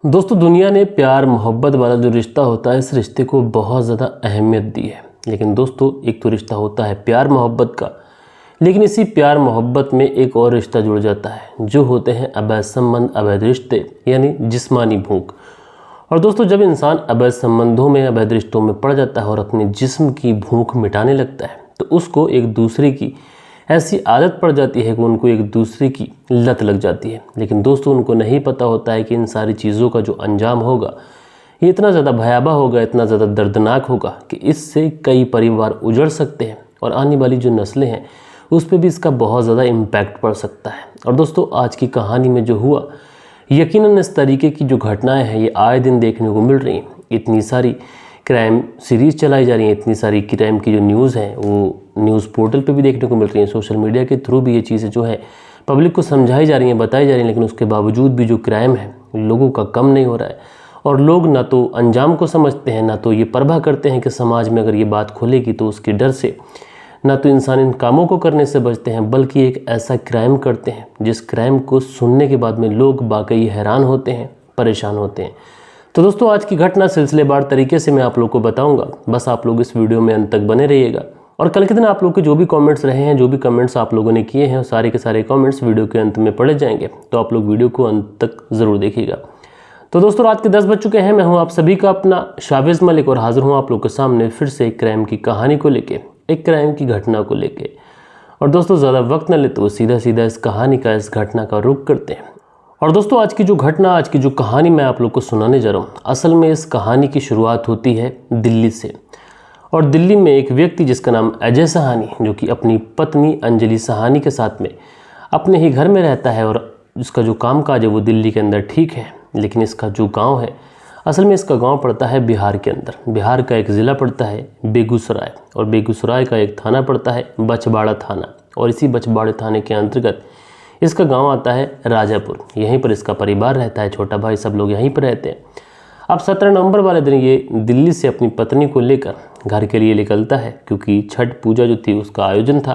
दोस्तों, दुनिया ने प्यार मोहब्बत वाला जो रिश्ता होता है, इस रिश्ते को बहुत ज़्यादा अहमियत दी है। लेकिन दोस्तों, एक तो रिश्ता होता है प्यार मोहब्बत का, लेकिन इसी प्यार मोहब्बत में एक और रिश्ता जुड़ जाता है, जो होते हैं अवैध संबंध, अवैध रिश्ते, यानी जिस्मानी भूख। और दोस्तों, जब इंसान अवैध संबंधों में, अवैध रिश्तों में पड़ जाता है और अपने जिस्म की भूख मिटाने लगता है, तो उसको एक दूसरे की ऐसी आदत पड़ जाती है कि उनको एक दूसरे की लत लग जाती है। लेकिन दोस्तों, उनको नहीं पता होता है कि इन सारी चीज़ों का जो अंजाम होगा, ये इतना ज़्यादा भयावह होगा, इतना ज़्यादा दर्दनाक होगा कि इससे कई परिवार उजड़ सकते हैं और आने वाली जो नस्लें हैं उस पर भी इसका बहुत ज़्यादा इम्पैक्ट पड़ सकता है। और दोस्तों, आज की कहानी में जो हुआ, यकीनन इस तरीके की जो घटनाएं हैं ये आए दिन देखने को मिल रही हैं। इतनी सारी क्राइम सीरीज़ चलाई जा रही हैं, इतनी सारी क्राइम की जो न्यूज़ हैं वो न्यूज़ पोर्टल पे भी देखने को मिल रही हैं, सोशल मीडिया के थ्रू भी ये चीज़ें जो है पब्लिक को समझाई जा रही हैं, बताई जा रही हैं। लेकिन उसके बावजूद भी जो क्राइम है लोगों का कम नहीं हो रहा है। और लोग ना तो अंजाम को समझते हैं, ना तो ये परवाह करते हैं कि समाज में अगर ये बात खुलेगी तो उसके डर से ना तो इंसान इन कामों को करने से बचते हैं, बल्कि एक ऐसा क्राइम करते हैं जिस क्राइम को सुनने के बाद में लोग वाकई हैरान होते हैं, परेशान होते हैं। तो दोस्तों, आज की घटना सिलसिलेवार तरीके से मैं आप लोग को बताऊंगा। बस आप लोग इस वीडियो में अंत तक बने रहिएगा। और कल के दिन आप लोग के जो भी कमेंट्स रहे हैं, जो भी कमेंट्स आप लोगों ने किए हैं, सारे के सारे कमेंट्स वीडियो के अंत में पढ़े जाएंगे, तो आप लोग वीडियो को अंत तक ज़रूर देखिएगा। तो दोस्तों, रात के 10 बज चुके हैं। मैं हूं आप सभी का अपना शाविज़ मलिक और हाजिर हूं आप लोग के सामने फिर से एक क्राइम की कहानी को लेके, एक क्राइम की घटना को लेके। और दोस्तों, ज़्यादा वक्त न लेते हुए सीधा सीधा इस कहानी का, इस घटना का रुख करते हैं। और दोस्तों, आज की जो घटना, आज की जो कहानी मैं आप लोग को सुनाने जा रहा हूँ, असल में इस कहानी की शुरुआत होती है दिल्ली से। और दिल्ली में एक व्यक्ति जिसका नाम अजय सहानी, जो कि अपनी पत्नी अंजलि सहानी के साथ में अपने ही घर में रहता है। और इसका जो कामकाज है वो दिल्ली के अंदर ठीक है, लेकिन इसका जो गांव है, असल में इसका गांव पड़ता है बिहार के अंदर। बिहार का एक ज़िला पड़ता है बेगूसराय, और बेगूसराय का एक थाना पड़ता है बछवाड़ा थाना। और इसी बछवाड़े थाने के अंतर्गत इसका गांव आता है राजापुर। यहीं पर इसका परिवार रहता है, छोटा भाई, सब लोग यहीं पर रहते हैं। अब 17 नवंबर वाले दिन ये दिल्ली से अपनी पत्नी को लेकर घर के लिए निकलता है, क्योंकि छठ पूजा जो थी उसका आयोजन था।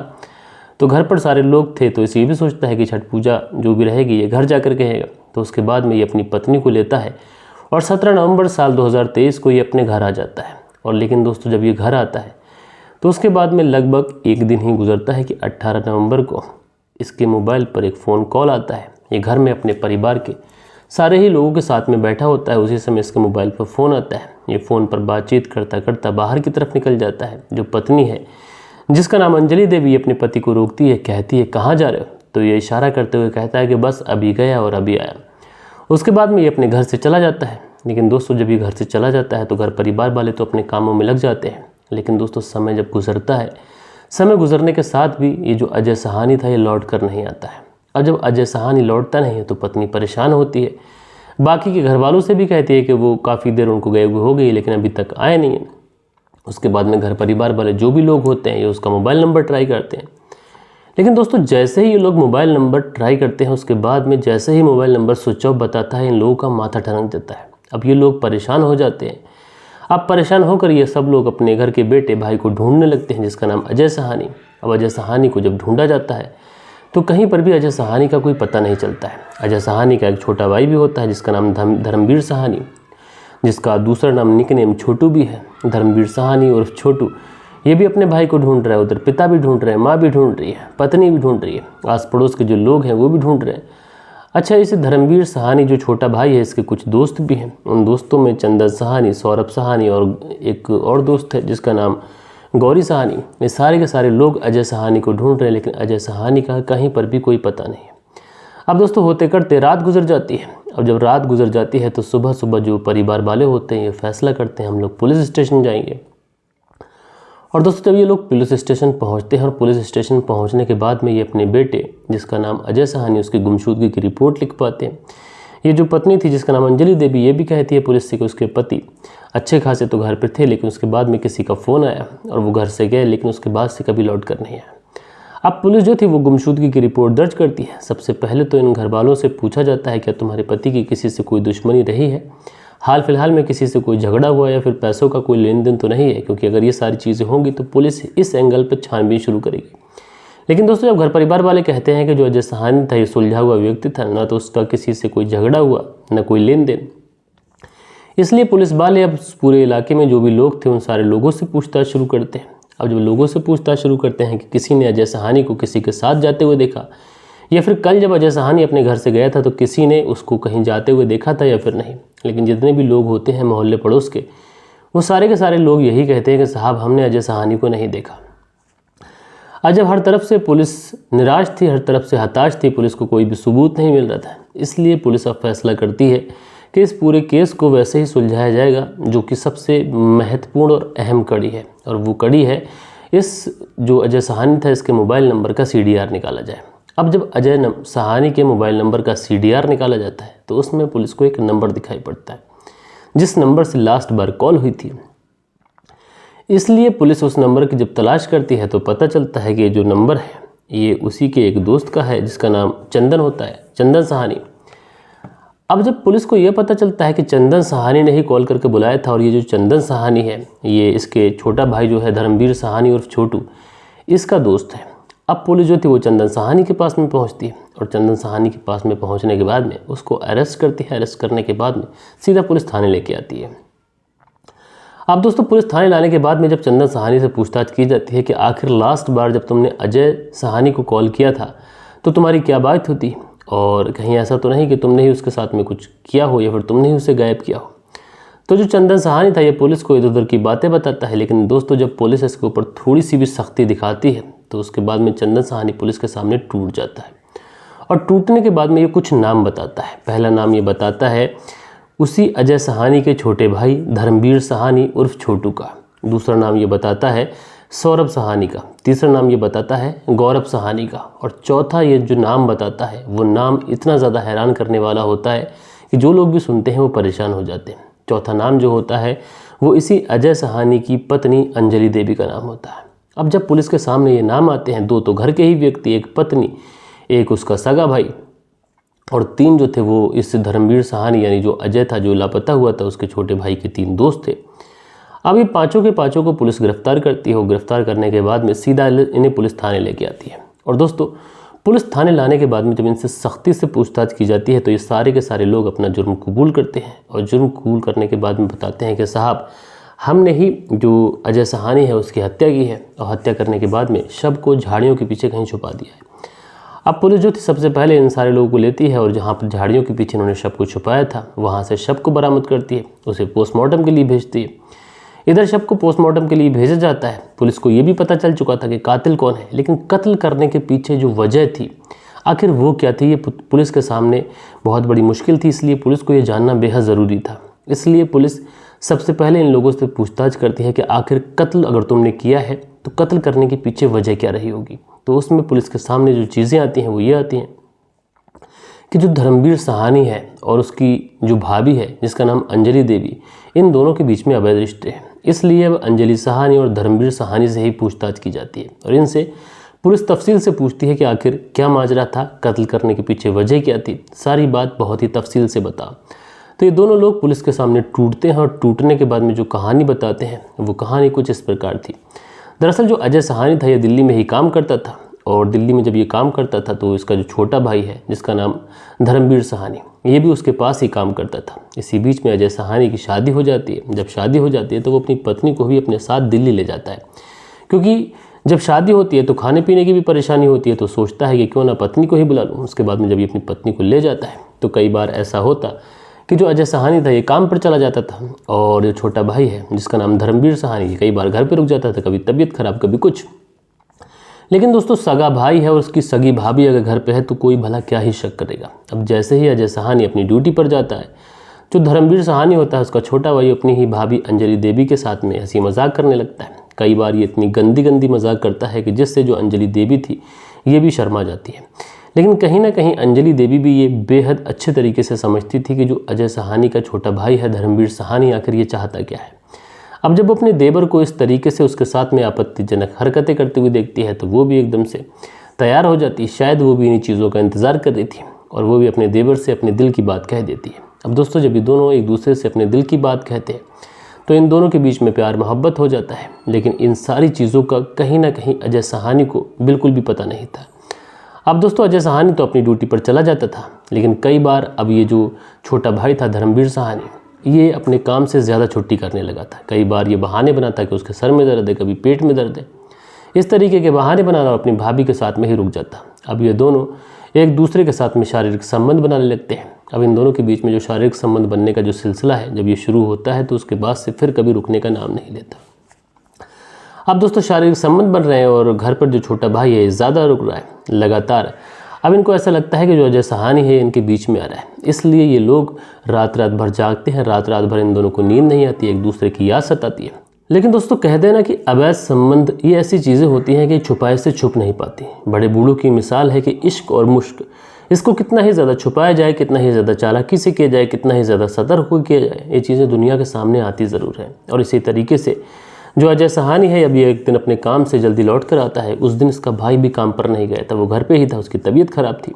तो घर पर सारे लोग थे, तो इसे ये भी सोचता है कि छठ पूजा जो भी रहेगी ये घर जाकर कहेगा। तो उसके बाद में ये अपनी पत्नी को लेता है और 17 नवंबर साल 2023 को ये अपने घर आ जाता है। और लेकिन दोस्तों, जब ये घर आता है तो उसके बाद में लगभग एक दिन ही गुजरता है कि 18 नवंबर को इसके मोबाइल पर एक फ़ोन कॉल आता है। ये घर में अपने परिवार के सारे ही लोगों के साथ में बैठा होता है, उसी समय इसके मोबाइल पर फ़ोन आता है। ये फ़ोन पर बातचीत करता करता बाहर की तरफ निकल जाता है। जो पत्नी है, जिसका नाम अंजलि देवी, अपने पति को रोकती है, कहती है कहाँ जा रहे हो? तो ये इशारा करते हुए कहता है कि बस अभी गया और अभी आया। उसके बाद में ये अपने घर से चला जाता है। लेकिन दोस्तों, जब ये घर से चला जाता है तो घर परिवार वाले तो अपने कामों में लग जाते हैं। लेकिन दोस्तों, समय जब गुजरता है, समय गुजरने के साथ भी ये जो अजय सहानी था ये लौट कर नहीं आता है। और जब अजय सहानी लौटता नहीं है तो पत्नी परेशान होती है, बाकी के घर वालों से भी कहती है कि वो काफ़ी देर उनको गए हुए हो गई, लेकिन अभी तक आए नहीं है। उसके बाद में घर परिवार वाले जो भी लोग होते हैं ये उसका मोबाइल नंबर ट्राई करते हैं। लेकिन दोस्तों, जैसे ही ये लोग मोबाइल नंबर ट्राई करते हैं, उसके बाद में जैसे ही मोबाइल नंबर स्विच ऑफ बताता है, इन लोगों का माथा ठनक जाता है। अब ये लोग परेशान हो जाते हैं। अब परेशान होकर ये सब लोग अपने घर के बेटे भाई को ढूंढने लगते हैं, जिसका नाम अजय सहानी। अब अजय सहानी को जब ढूंढा जाता है तो कहीं पर भी अजय सहानी का कोई पता नहीं चलता है। अजय सहानी का एक छोटा भाई भी होता है, जिसका नाम धर्मवीर सहानी, जिसका दूसरा नाम निकनेम छोटू भी है। धर्मवीर सहानी और छोटू ये भी अपने भाई को ढूंढ रहा है। उधर पिता भी ढूंढ रहे हैं, माँ भी ढूंढ रही है, पत्नी भी ढूंढ रही है, आस पड़ोस के जो लोग हैं वो भी ढूंढ रहे हैं। अच्छा, इसे धर्मवीर सहानी जो छोटा भाई है, इसके कुछ दोस्त भी हैं। उन दोस्तों में चंदन सहानी, सौरभ सहानी और एक और दोस्त है जिसका नाम गौरी सहानी। ये सारे के सारे लोग अजय सहानी को ढूंढ रहे हैं, लेकिन अजय सहानी का कहीं पर भी कोई पता नहीं है। अब दोस्तों, होते करते रात गुजर जाती है। अब जब रात गुजर जाती है तो सुबह सुबह जो परिवार वाले होते हैं ये फैसला करते हैं हम लोग पुलिस स्टेशन जाएंगे। और दोस्तों, जब ये लोग पुलिस स्टेशन पहुंचते हैं और पुलिस स्टेशन पहुंचने के बाद में ये अपने बेटे, जिसका नाम अजय सहानी, उसकी गुमशुदगी की रिपोर्ट लिख पाते हैं। ये जो पत्नी थी, जिसका नाम अंजलि देवी, ये भी कहती है पुलिस से कि उसके पति अच्छे खासे तो घर पर थे, लेकिन उसके बाद में किसी का फ़ोन आया और वो घर से गए, लेकिन उसके बाद से कभी लौट कर नहीं आया। अब पुलिस जो थी वो गुमशुदगी की रिपोर्ट दर्ज करती है। सबसे पहले तो इन घर वालों से पूछा जाता है क्या तुम्हारे पति की किसी से कोई दुश्मनी रही है, हाल फिलहाल में किसी से कोई झगड़ा हुआ या फिर पैसों का कोई लेन देन तो नहीं है, क्योंकि अगर ये सारी चीज़ें होंगी तो पुलिस इस एंगल पर छानबीन शुरू करेगी। लेकिन दोस्तों, जब घर परिवार वाले कहते हैं कि जो अजय सहानी था ये सुलझा हुआ व्यक्ति था, ना तो उसका किसी से कोई झगड़ा हुआ, ना कोई लेन देन, इसलिए पुलिस वाले अब पूरे इलाके में जो भी लोग थे उन सारे लोगों से पूछताछ शुरू करते हैं। अब जब लोगों से पूछताछ शुरू करते हैं कि किसी ने अजय साहनी को किसी के साथ जाते हुए देखा, या फिर कल जब अजय साहनी अपने घर से गया था तो किसी ने उसको कहीं जाते हुए देखा था या फिर नहीं। लेकिन जितने भी लोग होते हैं मोहल्ले पड़ोस के, वो सारे के सारे लोग यही कहते हैं कि साहब हमने अजय साहनी को नहीं देखा। आज जब हर तरफ से पुलिस निराश थी, हर तरफ से हताश थी, पुलिस को कोई भी सबूत नहीं मिल रहा था, इसलिए पुलिस अब फैसला करती है कि इस पूरे केस को वैसे ही सुलझाया जाएगा जो कि सबसे महत्वपूर्ण और अहम कड़ी है, और वो कड़ी है इस जो अजय साहनी था इसके मोबाइल नंबर का CDR निकाला जाए। अब जब अजय साहनी के मोबाइल नंबर का CDR निकाला जाता है तो उसमें पुलिस को एक नंबर दिखाई पड़ता है जिस नंबर से लास्ट बार कॉल हुई थी। इसलिए पुलिस उस नंबर की जब तलाश करती है तो पता चलता है कि ये जो नंबर है ये उसी के एक दोस्त का है जिसका नाम चंदन होता है, चंदन साहनी। अब जब पुलिस को ये पता चलता है कि चंदन साहनी ने ही कॉल करके बुलाया था और ये जो चंदन साहनी है ये इसके छोटा भाई जो है धर्मवीर साहनी उर्फ छोटू, इसका दोस्त है। अब पुलिस जो थी वो चंदन साहनी के पास में पहुंचती है और चंदन साहनी के पास में पहुंचने के बाद में उसको अरेस्ट करती है। अरेस्ट करने के बाद में सीधा पुलिस थाने लेके आती है। अब दोस्तों पुलिस थाने लाने के बाद में जब चंदन साहनी से पूछताछ की जाती है कि आखिर लास्ट बार जब तुमने अजय साहनी को कॉल किया था तो तुम्हारी क्या बात होती, और कहीं ऐसा तो नहीं कि तुमने ही उसके साथ में कुछ किया हो या फिर तुमने ही उसे गायब किया हो। तो जो चंदन साहनी था ये पुलिस को इधर उधर की बातें बताता है। लेकिन दोस्तों जब पुलिस इसके ऊपर थोड़ी सी भी सख्ती दिखाती है तो उसके बाद में चंदन साहनी पुलिस के सामने टूट जाता है, और टूटने के बाद में ये कुछ नाम बताता है। पहला नाम ये बताता है उसी अजय साहनी के छोटे भाई धर्मवीर साहनी उर्फ छोटू का। दूसरा नाम ये बताता है सौरभ साहनी का। तीसरा नाम ये बताता है गौरव साहनी का। और चौथा ये जो नाम बताता है वो नाम इतना ज़्यादा हैरान करने वाला होता है कि जो लोग भी सुनते हैं वो परेशान हो जाते हैं। चौथा नाम जो होता है वो इसी अजय साहनी की पत्नी अंजलि देवी का नाम होता है। अब जब पुलिस के सामने ये नाम आते हैं, दो तो घर के ही व्यक्ति, एक पत्नी, एक उसका सगा भाई, और तीन जो थे वो इस धर्मवीर साहनी यानी जो अजय था जो लापता हुआ था उसके छोटे भाई के तीन दोस्त थे। अब ये पांचों के पांचों को पुलिस गिरफ्तार करती है और गिरफ्तार करने के बाद में सीधा इन्हें पुलिस थाने लेके आती है। और दोस्तों पुलिस थाने लाने के बाद में जब इनसे सख्ती से पूछताछ की जाती है तो ये सारे के सारे लोग अपना जुर्म कबूल करते हैं, और जुर्म कबूल करने के बाद में बताते हैं कि साहब हमने ही जो अजय साहनी है उसकी हत्या की है, और हत्या करने के बाद में शव को झाड़ियों के पीछे कहीं छुपा दिया है। अब पुलिस जो थी सबसे पहले इन सारे लोगों को लेती है और जहाँ पर झाड़ियों के पीछे इन्होंने शव को छुपाया था वहाँ से शव को बरामद करती है, उसे पोस्टमार्टम के लिए भेजती है। इधर शव को पोस्टमार्टम के लिए भेजा जाता है। पुलिस को ये भी पता चल चुका था कि कातिल कौन है, लेकिन कत्ल करने के पीछे जो वजह थी आखिर वो क्या थी ये पुलिस के सामने बहुत बड़ी मुश्किल थी। इसलिए पुलिस को ये जानना बेहद ज़रूरी था। इसलिए पुलिस सबसे पहले इन लोगों से पूछताछ करती है कि आखिर कत्ल अगर तुमने किया है तो कत्ल करने के पीछे वजह क्या रही होगी। तो उसमें पुलिस के सामने जो चीज़ें आती हैं वो ये आती हैं कि जो धर्मवीर साहनी है और उसकी जो भाभी है जिसका नाम अंजलि देवी, इन दोनों के बीच में अवैध रिश्ते हैं। इसलिए अब अंजलि साहनी और धर्मवीर साहनी से ही पूछताछ की जाती है और इनसे पुलिस तफसील से पूछती है कि आखिर क्या माजरा था, कत्ल करने के पीछे वजह क्या थी, सारी बात बहुत ही तफसील से बता। तो ये दोनों लोग पुलिस के सामने टूटते हैं और टूटने के बाद में जो कहानी बताते हैं वो कहानी कुछ इस प्रकार थी। दरअसल जो अजय साहनी था ये दिल्ली में ही काम करता था, और दिल्ली में जब ये काम करता था तो इसका जो छोटा भाई है जिसका नाम धर्मवीर साहनी, ये भी उसके पास ही काम करता था। इसी बीच में अजय साहनी की शादी हो जाती है। जब शादी हो जाती है तो वो अपनी पत्नी को भी अपने साथ दिल्ली ले जाता है, क्योंकि जब शादी होती है तो खाने पीने की भी परेशानी होती है। तो सोचता है कि क्यों ना पत्नी को ही बुला लूँ। उसके बाद में जब ये अपनी पत्नी को ले जाता है तो कई बार ऐसा होता कि जो अजय साहनी था ये काम पर चला जाता था, और जो छोटा भाई है जिसका नाम धर्मवीर साहनी कई बार घर पर रुक जाता था, कभी तबीयत खराब कभी कुछ। लेकिन दोस्तों सगा भाई है और उसकी सगी भाभी अगर घर पे है तो कोई भला क्या ही शक करेगा। अब जैसे ही अजय साहनी अपनी ड्यूटी पर जाता है, जो धर्मवीर साहनी होता है उसका छोटा भाई अपनी ही भाभी अंजलि देवी के साथ में हंसी मजाक करने लगता है। कई बार ये इतनी गंदी गंदी मजाक करता है कि जिससे जो अंजलि देवी थी ये भी शर्मा जाती है। लेकिन कहीं ना कहीं अंजलि देवी भी ये बेहद अच्छे तरीके से समझती थी कि जो अजय साहनी का छोटा भाई है धर्मवीर साहनी आखिर ये चाहता क्या है। अब जब वो अपने देवर को इस तरीके से उसके साथ में आपत्तिजनक हरकतें करते हुए देखती है तो वो भी एकदम से तैयार हो जाती है। शायद वो भी इन चीज़ों का इंतज़ार कर रही थी और वो भी अपने देवर से अपने दिल की बात कह देती है। अब दोस्तों जब ये दोनों एक दूसरे से अपने दिल की बात कहते हैं तो इन दोनों के बीच में प्यार मोहब्बत हो जाता है। लेकिन इन सारी चीज़ों का कहीं ना कहीं अजय साहनी को बिल्कुल भी पता नहीं था। अब दोस्तों अजय साहनी तो अपनी ड्यूटी पर चला जाता था, लेकिन कई बार अब ये जो छोटा भाई था धर्मवीर साहनी, ये अपने काम से ज़्यादा छुट्टी करने लगा था। कई बार ये बहाने बनाता कि उसके सर में दर्द है, कभी पेट में दर्द है, इस तरीके के बहाने बनाना और अपनी भाभी के साथ में ही रुक जाता। अब ये दोनों एक दूसरे के साथ में शारीरिक संबंध बनाने लगते हैं। अब इन दोनों के बीच में जो शारीरिक संबंध बनने का जो सिलसिला है, जब ये शुरू होता है तो उसके बाद से फिर कभी रुकने का नाम नहीं लेता। अब दोस्तों शारीरिक संबंध बन रहे हैं और घर पर जो छोटा भाई है ज़्यादा रुक रहा है लगातार। अब इनको ऐसा लगता है कि जो अजय सहानी है इनके बीच में आ रहा है, इसलिए ये लोग रात रात भर जागते हैं, रात रात भर इन दोनों को नींद नहीं आती, एक दूसरे की याद सताती है। लेकिन दोस्तों कहते हैं ना कि अवैध संबंध ये ऐसी चीज़ें होती हैं कि छुपाए से छुप नहीं पाती। बड़े बूढ़ों की मिसाल है कि इश्क और मुश्क, इसको कितना ही ज़्यादा छुपाया जाए, कितना ही ज़्यादा चालाकी से किया जाए, कितना ही ज़्यादा सतर्क होकर किया जाए, ये चीज़ें दुनिया के सामने आती ज़रूर है। और इसी तरीके से जो अजय सहानी है, अब ये एक दिन अपने काम से जल्दी लौट कर आता है। उस दिन इसका भाई भी काम पर नहीं गया था, वो घर पे ही था, उसकी तबीयत खराब थी।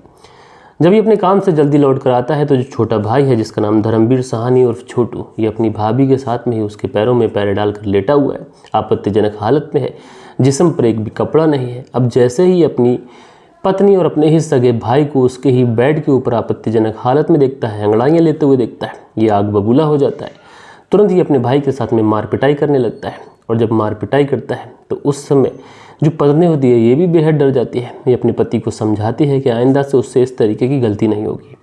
जब ये अपने काम से जल्दी लौट कर आता है तो जो छोटा भाई है जिसका नाम धर्मवीर सहानी उर्फ छोटू, ये अपनी भाभी के साथ में ही उसके पैरों में पैर डालकर लेटा हुआ है, आपत्तिजनक हालत में है, जिस्म पर एक भी कपड़ा नहीं है। अब जैसे ही अपनी पत्नी और अपने ही सगे भाई को उसके ही बेड के ऊपर आपत्तिजनक हालत में देखता है, अंगड़ाइयाँ लेते हुए देखता है, ये आग बबूला हो जाता है। तुरंत ही अपने भाई के साथ में मार पिटाई करने लगता है। और जब मार पिटाई करता है तो उस समय जो पत्नी होती है ये भी बेहद डर जाती है। ये अपने पति को समझाती है कि आइंदा से उससे इस तरीके की गलती नहीं होगी।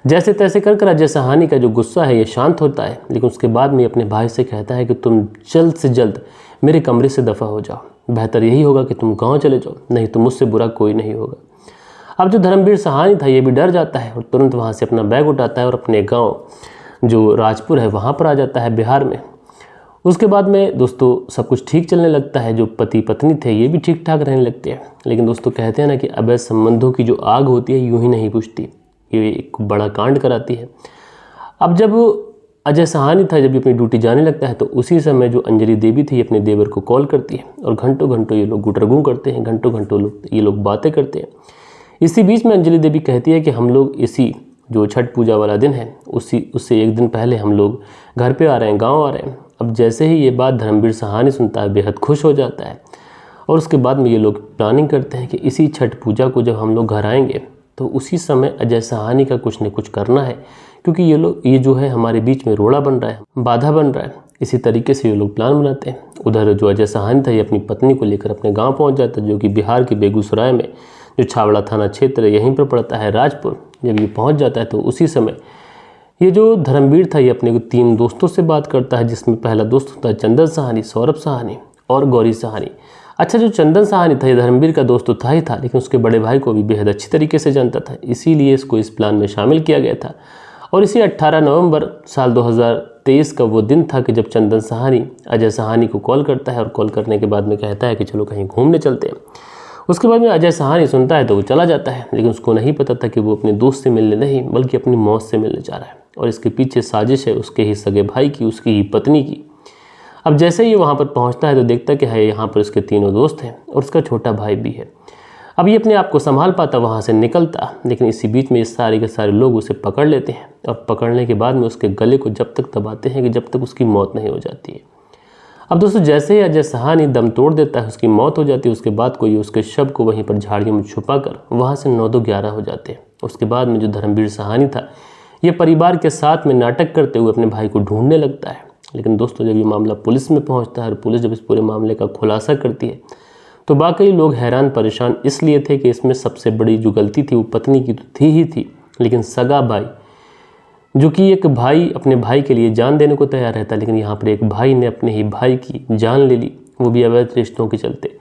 जैसे तैसे कर अजय सहानी का जो गुस्सा है ये शांत होता है, लेकिन उसके बाद में अपने भाई से कहता है कि तुम जल्द से जल्द मेरे कमरे से दफ़ा हो जाओ, बेहतर यही होगा कि तुम गाँव चले जाओ, नहीं तो मुझसे बुरा कोई नहीं होगा। अब जो धर्मवीर सहानी था ये भी डर जाता है और तुरंत वहाँ से अपना बैग उठाता है और अपने गाँव जो राजपुर है वहाँ पर आ जाता है, बिहार में। उसके बाद में दोस्तों सब कुछ ठीक चलने लगता है। जो पति पत्नी थे ये भी ठीक ठाक रहने लगते हैं। लेकिन दोस्तों कहते हैं ना कि अवैध संबंधों की जो आग होती है यूं ही नहीं बुझती, ये एक बड़ा कांड कराती है। अब जब अजय सहानी था जब ये अपनी ड्यूटी जाने लगता है तो उसी समय जो अंजलि देवी थी अपने देवर को कॉल करती है और घंटों घंटों ये लोग गुटरगू करते हैं, घंटों घंटों ये लोग बातें करते हैं। इसी बीच में अंजलि देवी कहती है कि हम लोग इसी जो छठ पूजा वाला दिन है उससे एक दिन पहले हम लोग घर पे आ रहे हैं, गांव आ रहे हैं। अब जैसे ही ये बात धर्मवीर सहानी सुनता है बेहद खुश हो जाता है और उसके बाद में ये लोग प्लानिंग करते हैं कि इसी छठ पूजा को जब हम लोग घर आएंगे तो उसी समय अजय सहानी का कुछ न कुछ करना है, क्योंकि ये जो है हमारे बीच में रोड़ा बन रहा है, बाधा बन रहा है। इसी तरीके से ये लोग प्लान बनाते हैं। उधर जो अजय सहानी था ये अपनी पत्नी को लेकर अपने गाँव पहुँच जाता है, जो कि बिहार के बेगूसराय में जो छावड़ा थाना क्षेत्र है यहीं पर पड़ता है, राजपुर। जब ये पहुंच जाता है तो उसी समय ये जो धर्मवीर था ये अपने 3 दोस्तों से बात करता है, जिसमें पहला दोस्त होता है चंदन सहानी, सौरभ सहानी और गौरी सहानी। अच्छा, जो चंदन सहानी था ये धर्मवीर का दोस्त तो था ही था, लेकिन उसके बड़े भाई को भी बेहद अच्छी तरीके से जानता था, इसीलिए इसको इस प्लान में शामिल किया गया था। और इसी 18 नवंबर साल 2023 का वो दिन था कि जब चंदन सहानी अजय सहानी को कॉल करता है और कॉल करने के बाद में कहता है कि चलो कहीं घूमने चलते हैं। उसके बाद में अजय सहानी सुनता है तो वो चला जाता है, लेकिन उसको नहीं पता था कि वो अपने दोस्त से मिलने नहीं बल्कि अपनी मौत से मिलने जा रहा है और इसके पीछे साजिश है उसके ही सगे भाई की, उसकी ही पत्नी की। अब जैसे ही वहाँ पर पहुँचता है तो देखता है कि है यहाँ पर उसके 3 दोस्त हैं और उसका छोटा भाई भी है। अब ये अपने आप को संभाल पाता वहाँ से निकलता, लेकिन इसी बीच में इस सारे के सारे लोग उसे पकड़ लेते हैं और पकड़ने के बाद में उसके गले को जब तक दबाते हैं कि जब तक उसकी मौत नहीं हो जाती है। अब दोस्तों जैसे ही अजय सहानी दम तोड़ देता है, उसकी मौत हो जाती है, उसके बाद कोई उसके शव को वहीं पर झाड़ियों में छुपा कर वहाँ से 9-11 हो जाते हैं। उसके बाद में जो धर्मवीर सहानी था ये परिवार के साथ में नाटक करते हुए अपने भाई को ढूंढने लगता है। लेकिन दोस्तों जब ये मामला पुलिस में पहुँचता है और पुलिस जब इस पूरे मामले का खुलासा करती है तो वाकई लोग हैरान परेशान इसलिए थे कि इसमें सबसे बड़ी जो गलती थी वो पत्नी की तो थी ही थी, लेकिन सगा भाई जो कि एक भाई अपने भाई के लिए जान देने को तैयार रहता, लेकिन यहाँ पर एक भाई ने अपने ही भाई की जान ले ली, वो भी अवैध रिश्तों के चलते।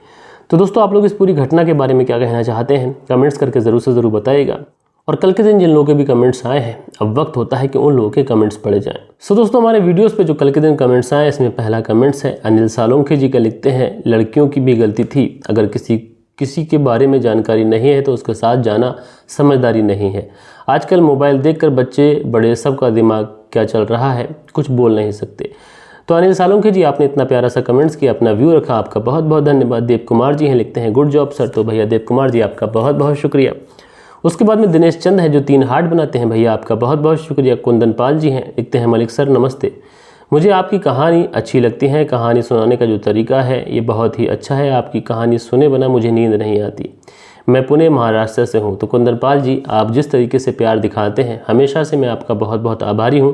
तो दोस्तों आप लोग इस पूरी घटना के बारे में क्या कहना चाहते हैं कमेंट्स करके ज़रूर से ज़रूर बताइएगा। और कल के दिन जिन लोगों के भी कमेंट्स आए हैं अब वक्त होता है कि उन लोगों के कमेंट्स पढ़े जाएं। सो दोस्तों हमारे वीडियोस पे जो कल के दिन कमेंट्स आए इसमें पहला कमेंट्स है अनिल सालोंखे जी का, लिखते हैं लड़कियों की भी गलती थी, अगर किसी के बारे में जानकारी नहीं है तो उसके साथ जाना समझदारी नहीं है। आजकल मोबाइल देखकर बच्चे बड़े सबका दिमाग क्या चल रहा है कुछ बोल नहीं सकते। तो अनिल सालोंखे जी आपने इतना प्यारा सा कमेंट्स किया, अपना व्यू रखा, आपका बहुत बहुत धन्यवाद। देव कुमार जी हैं, लिखते हैं गुड जॉब सर। तो भैया देव कुमार जी आपका बहुत बहुत शुक्रिया। उसके बाद में दिनेश चंद है जो 3 हार्ट बनाते हैं, भैया आपका बहुत बहुत शुक्रिया। कुंदन पाल जी हैं, लिखते हैं मलिक सर नमस्ते, मुझे आपकी कहानी अच्छी लगती है, कहानी सुनाने का जो तरीका है ये बहुत ही अच्छा है, आपकी कहानी सुने बिना मुझे नींद नहीं आती। मैं पुणे महाराष्ट्र से हूँ। तो कुंदन पाल जी आप जिस तरीके से प्यार दिखाते हैं हमेशा से मैं आपका बहुत बहुत आभारी हूँ।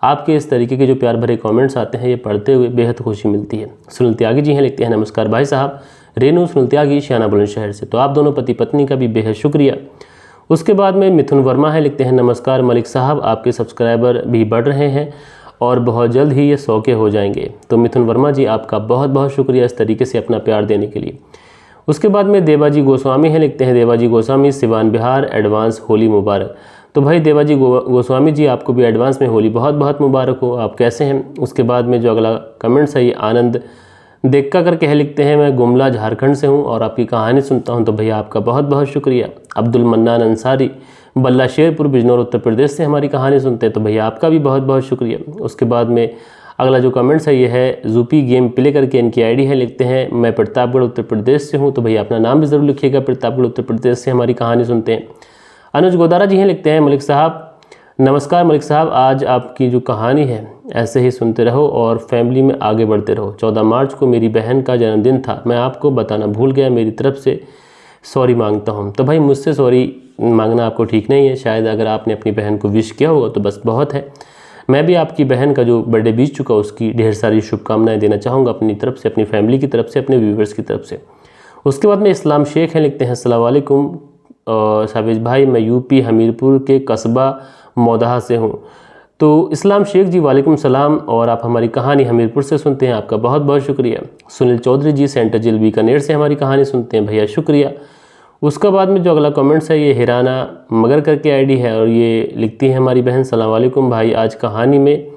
आपके इस तरीके के जो प्यार भरे कमेंट्स आते हैं ये पढ़ते हुए बेहद खुशी मिलती है। सुनील त्यागी जी हैं, लिखते हैं नमस्कार भाई साहब, रेनू सुनील त्यागी श्याना बुलंदशहर से। तो आप दोनों पति पत्नी का भी बेहद शुक्रिया। उसके बाद में मिथुन वर्मा है, लिखते हैं नमस्कार मलिक साहब, आपके सब्सक्राइबर भी बढ़ रहे हैं और बहुत जल्द ही ये 100 के हो जाएंगे। तो मिथुन वर्मा जी आपका बहुत बहुत शुक्रिया इस तरीके से अपना प्यार देने के लिए। उसके बाद में देवाजी गोस्वामी हैं, लिखते हैं देवाजी गोस्वामी सिवान बिहार, एडवांस होली मुबारक। तो भाई देवाजी गोस्वामी जी आपको भी एडवांस में होली बहुत बहुत मुबारक हो। आप कैसे हैं? उसके बाद में जो अगला कमेंट्स है ये आनंद देखा करके है, लिखते हैं मैं गुमला झारखंड से हूं और आपकी कहानी सुनता हूं। तो भैया आपका बहुत बहुत शुक्रिया। अब्दुल मन्नान अंसारी बल्ला शेरपुर बिजनौर उत्तर प्रदेश से हमारी कहानी सुनते हैं। तो भैया आपका भी बहुत बहुत शुक्रिया। उसके बाद में अगला जो कमेंट्स है ये है जूपी गेम प्ले करके इनकी आईडी है, लिखते हैं मैं प्रतापगढ़ उत्तर प्रदेश से हूँ। तो भैया अपना नाम भी ज़रूर लिखिएगा, प्रतापगढ़ उत्तर प्रदेश से हमारी कहानी सुनते हैं। अनुज गोदारा जी हैं, लिखते हैं मलिक साहब नमस्कार मलिक साहब, आज आपकी जो कहानी है ऐसे ही सुनते रहो और फैमिली में आगे बढ़ते रहो। 14 मार्च को मेरी बहन का जन्मदिन था, मैं आपको बताना भूल गया, मेरी तरफ से सॉरी मांगता हूँ। तो भाई मुझसे सॉरी मांगना आपको ठीक नहीं है, शायद अगर आपने अपनी बहन को विश किया होगा तो बस बहुत है। मैं भी आपकी बहन का जो बर्थडे बीत चुका उसकी ढेर सारी शुभकामनाएं देना चाहूँगा अपनी तरफ से, अपनी फैमिली की तरफ से, अपने व्यूवर्स की तरफ से। उसके बाद में इस्लाम शेख हैं, लिखते हैं अस्सलाम वालेकुम साबिज भाई, मैं यूपी हमीरपुर के कस्बा मौदाहा से हूँ। तो इस्लाम शेख जी वालेकुम सलाम, और आप हमारी कहानी हमीरपुर से सुनते हैं, आपका बहुत बहुत शुक्रिया। सुनील चौधरी जी सेंटर जेल बीकानेर से हमारी कहानी सुनते हैं, भैया शुक्रिया। उसके बाद में जो अगला कमेंट्स है ये हिराना मगर करके आईडी है और ये लिखती है हमारी बहन सलाम वालेकुम भाई, आज कहानी में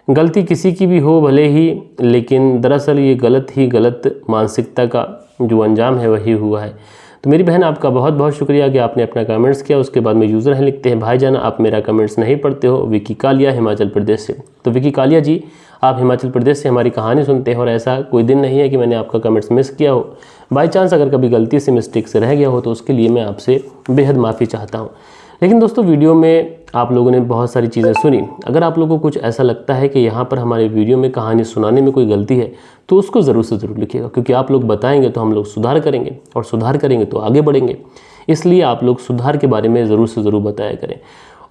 गलती किसी की भी हो भले ही, लेकिन दरअसल ये गलत मानसिकता का जो अंजाम है वही हुआ है। तो मेरी बहन आपका बहुत बहुत शुक्रिया कि आपने अपना कमेंट्स किया। उसके बाद में यूज़र हैं, लिखते हैं भाईजान आप मेरा कमेंट्स नहीं पढ़ते हो, विकी कालिया हिमाचल प्रदेश से। तो विकी कालिया जी आप हिमाचल प्रदेश से हमारी कहानी सुनते हैं और ऐसा कोई दिन नहीं है कि मैंने आपका कमेंट्स मिस किया हो। बाई चांस अगर कभी गलती से मिस्टेक से रह गया हो तो उसके लिए मैं आपसे बेहद माफ़ी चाहता हूँ। लेकिन दोस्तों वीडियो में आप लोगों ने बहुत सारी चीज़ें सुनी, अगर आप लोगों को कुछ ऐसा लगता है कि यहाँ पर हमारे वीडियो में कहानी सुनाने में कोई गलती है तो उसको ज़रूर से ज़रूर लिखिएगा, क्योंकि आप लोग बताएंगे तो हम लोग सुधार करेंगे और सुधार करेंगे तो आगे बढ़ेंगे। इसलिए आप लोग सुधार के बारे में ज़रूर से ज़रूर बताया करें।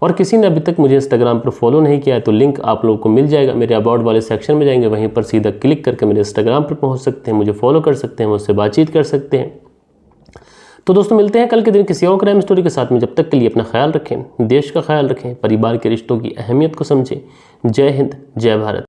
और किसी ने अभी तक मुझे इंस्टाग्राम पर फॉलो नहीं किया है तो लिंक आप लोगों को मिल जाएगा, मेरे अबाउट वाले सेक्शन में जाएंगे, वहीं पर सीधा क्लिक करके मेरे इंस्टाग्राम पर पहुँच सकते हैं, मुझे फॉलो कर सकते हैं, मुझसे बातचीत कर सकते हैं। तो दोस्तों मिलते हैं कल के दिन किसी और क्राइम स्टोरी के साथ में। जब तक के लिए अपना ख्याल रखें, देश का ख्याल रखें, परिवार के रिश्तों की अहमियत को समझें। जय हिंद, जय भारत।